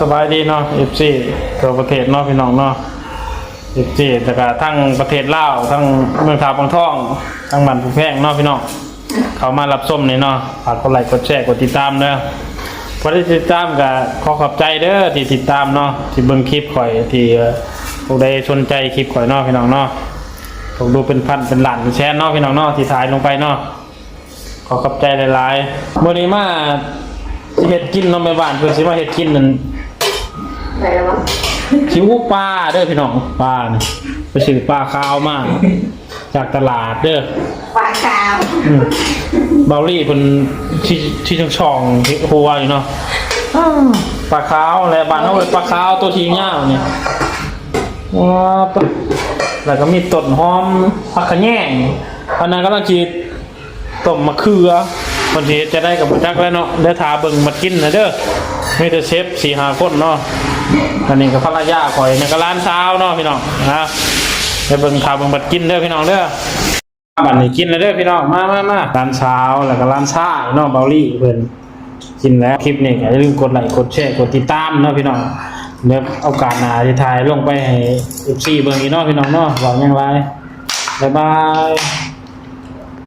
สบายดีเนาะ FC ตัวประเทศเนาะพี่น้องเนาะ FC แต่ก็ทั้งประเทศลาวทั้งเมืองท่าบางท่องทั้งบ้านผู้แพงเนาะพี่น้องเขามารับชมนี่เนาะฝากกดไลค์กดแชร์กดติดตามเด้อพอได้ติดตามก็ขอขอบใจเด้อที่ติดตามเนาะที่เบิ่งคลิปข่อยที่พวกใดสนใจคลิปข่อยเนาะพี่น้องเนาะผมดูเป็นพันเป็นล้านเป็นแสนเนาะพี่น้องเนาะที่ถ่ายลงไปเนาะขอขอบใจหลายๆมื้อนี้มาสิเฮ็ดกินเนาะแม่บ้านเพิ่นสิมาเฮ็ดกินนั่นไหนแล้ววะชิวปลาเด้อพี่น้องปลานี่ไปซื้อปลาขาวมาจากตลาดเด้อ ปลาขาวเบาลี่เป็นที่ช่องที่หัวอยู่เนาะปลาขาวและบ้านเขาเป็นปลาขาวตัวทีเงี้ยเนี่ยว้าวแล้วก็มีต้นหอมผักขะแยงอันนั้นก็ต้องจีต้มมะเขือคนที่จะได้กับจักแล้วเนาะได้ทาเบิ่งมากินนะเด้อไม่แต่เชฟ4-5 คนเนาะอันนี้ก็ภรรยาข่อยนี่ก็ร้านเช้าเนาะพี่น้องนะไปเบิ่งทาเบิ่งมากินเด้อพี่น้องเด้อบัดนี้กินแล้วเด้อพี่น้องมาร้านเช้าแล้วก็ร้านชาเนาะเบาลี่เพิ่นกินแล้วคลิปนี้อย่าลืมกดไลค์กดแชร์กดติดตามเนาะพี่น้องเดี๋ยวโอกาสหน้าจะถ่ายลงไปให้ FC เบิ่งอีกเนาะพี่น้องเนาะหวังอย่างไรบ๊ายบาย